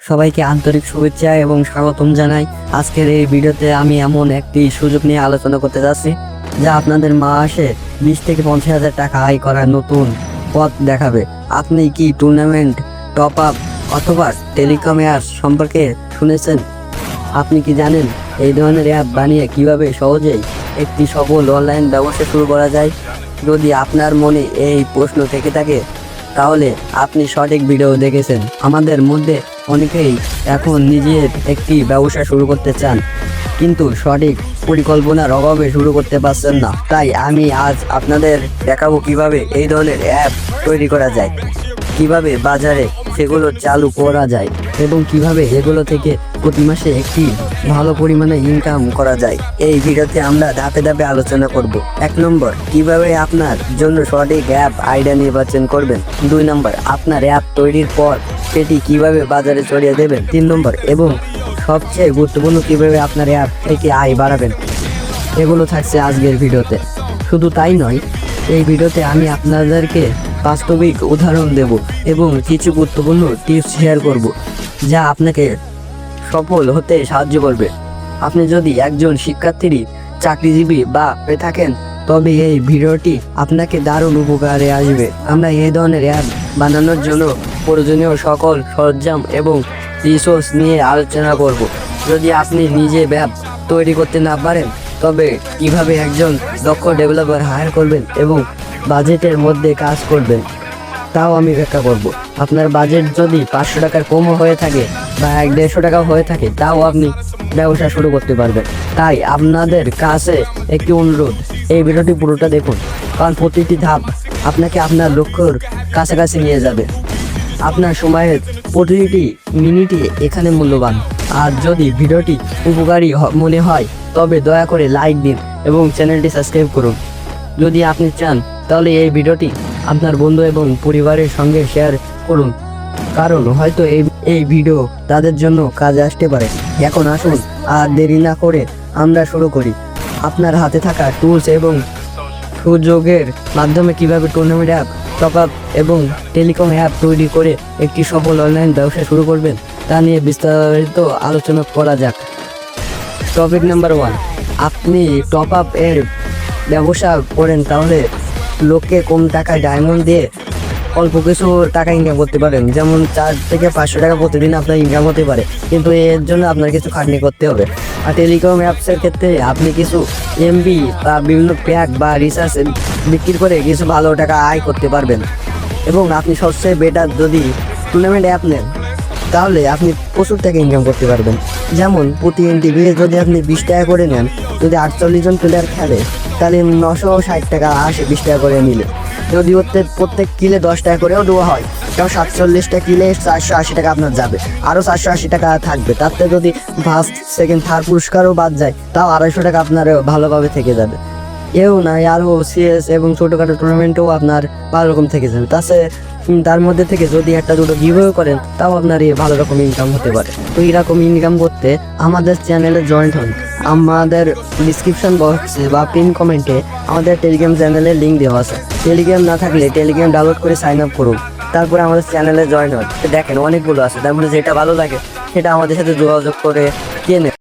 সবাইকে আন্তরিক শুভেচ্ছা এবং স্বাগতম জানাই। আজকের এই ভিডিওতে আমি এমন একটি সুযোগ নিয়ে আলোচনা করতে যাচ্ছি যা আপনাদের মাসে 20 থেকে 50,000 টাকা আয় করার নতুন পথ দেখাবে। আপনি কি টুর্নামেন্ট, টপ আপ অথবা টেলিকম অ্যাপ সম্পর্কে শুনেছেন? আপনি কি জানেন এই ধরনের অ্যাপ বানিয়ে কিভাবে সহজেই একটি সফল অনলাইন ব্যবসা শুরু করা যায়? যদি আপনার মনে এই প্রশ্ন থেকে থাকে তাহলে আপনি সঠিক ভিডিও দেখেছেন। আমাদের মধ্যে অনেকেই এখন নিজের একটি ব্যবসা শুরু করতে চান, কিন্তু সঠিক পরিকল্পনার অভাবে শুরু করতে পারছেন না। তাই আমি আজ আপনাদের দেখাবো কিভাবে এই ধরনের অ্যাপ তৈরি করা যায়, কিভাবে বাজারে সেগুলো চালু করা যায় এবং কিভাবে এগুলো থেকে প্রতি মাসে একটি ভালো পরিমাণে ইনকাম করা যায়। এই ভিডিওতে আমরা ধাপে ধাপে আলোচনা করব। 1 নম্বর, কিভাবে আপনার জন্য সঠিক অ্যাপ আইডিয়া নির্বাচন করবেন। 2 নম্বর, আপনার অ্যাপ তৈরির পর সেটি কিভাবে বাজারে ছড়িয়ে দেবেন। 3 নম্বর, এবং সবচেয়ে গুরুত্বপূর্ণ, কিভাবে আপনার অ্যাপ থেকে আয় বাড়াবেন। এগুলো থাকছে আজকের ভিডিওতে। শুধু তাই নয়, এই ভিডিওতে আমি আপনাদেরকে বাস্তবিক উদাহরণ দেব এবং কিছু গুরুত্বপূর্ণ টিপস শেয়ার করব যা আপনাকে সফল হতে সাহায্য করবে। আপনি যদি একজন শিক্ষার্থী, চাকরিজীবী বা হয়ে থাকেন তবে এই ভিডিওটি আপনাকে দারুণ উপকারে আসবে। আমরা এই ধরনের অ্যাপ বানানোর জন্য প্রয়োজনীয় সকল সরঞ্জাম এবং রিসোর্স নিয়ে আলোচনা করব। যদি আপনি নিজে অ্যাপ তৈরি করতে না পারেন তবে কিভাবে একজন দক্ষ ডেভেলপার হায়ার করবেন এবং বাজেটের মধ্যে কাজ করবেন তাও আমি ব্যাখ্যা করব। আপনার বাজেট যদি 500 টাকার কমও হয়ে থাকে বা 150 টাকাও হয়ে থাকে তাও আপনি ব্যবসা শুরু করতে পারবেন। তাই আপনাদের কাছে একটি অনুরোধ, এই ভিডিওটি পুরোটা দেখুন, কারণ প্রতিটি ধাপ আপনাকে আপনার লক্ষ্যের কাছাকাছি নিয়ে যাবে। আপনার সময়ের প্রতিটি মিনিটই এখানে মূল্যবান। আর যদি ভিডিওটি উপকারী মনে হয় তবে দয়া করে লাইক দিন এবং চ্যানেলটি সাবস্ক্রাইব করুন। যদি আপনি চান তাহলে এই ভিডিওটি আপনার বন্ধু এবং পরিবারের সঙ্গে শেয়ার করুন, কারণ হয়তো এই ভিডিও তাদের জন্য কাজে আসতে পারে। এখন আসুন আর দেরি না করে আমরা শুরু করি। আপনার হাতে থাকা টুলস এবং সুযোগের মাধ্যমে কিভাবে টুর্নামেন্ট অ্যাপ, টপ আপ এবং টেলিকম অ্যাপ তৈরি করে একটি সফল অনলাইন ব্যবসা শুরু করবেন তা নিয়ে বিস্তারিত আলোচনা করা যাক। টপিক নাম্বার 1, আপনি টপ আপ এর ব্যবসা করেন তাহলে লোককে কম টাকায় ডায়মন্ড দিয়ে অল্প কিছু টাকা ইনকাম করতে পারেন। যেমন 4 থেকে 500 টাকা প্রতিদিন আপনার ইনকাম হতে পারে, কিন্তু এর জন্য আপনার কিছু খাটনি করতে হবে। আর টেলিকম অ্যাপসের ক্ষেত্রে আপনি কিছু এমবি বা বিভিন্ন প্যাক বা রিচার্জ বিক্রি করে কিছু ভালো টাকা আয় করতে পারবেন। এবং আপনি সবচেয়ে বেটার, যদি টুর্নামেন্ট অ্যাপ নেন তাহলে আপনি প্রচুর টাকা ইনকাম করতে পারবেন। যেমন প্রতি এন্ট্রি যদি আপনি 20 টাকা করে নেন, যদি 48 জন প্লেয়ার খেলে তাহলে 960 টাকা আসে 20 টাকা করে নিলে। যদি প্রত্যেক কিলে 10 টাকা করেও দেওয়া হয় তাও 47টা কিলে 480 টাকা আপনার যাবে, আরও 480 টাকা থাকবে। তাতে যদি ফার্স্ট, সেকেন্ড, থার্ড পুরস্কারও বাদ যায় তাও 250 টাকা আপনার ভালোভাবে থেকে যাবে। এও নয়, আরও সিএস এবং ছোটোখাটো টুর্নামেন্টেও আপনার ভালো রকম থেকে যাবে। তার মধ্যে থেকে যদি একটা দুটো গিভও করেন তাও আপনার ভালো রকম ইনকাম হতে পারে। তো এরকম ইনকাম করতে আমাদের চ্যানেলে জয়েন্ট হন। আমাদের ডিসক্রিপশন বক্সে বা পিন কমেন্টে আমাদের টেলিগ্রাম চ্যানেলের লিঙ্ক দেওয়া আছে। টেলিগ্রাম না থাকলে টেলিগ্রাম ডাউনলোড করে সাইন আপ করুন, তারপরে আমাদের চ্যানেলে জয়েন হন। দেখেন অনেকগুলো আছে, তারপরে যেটা ভালো লাগে সেটা আমাদের সাথে যোগাযোগ করে কিনে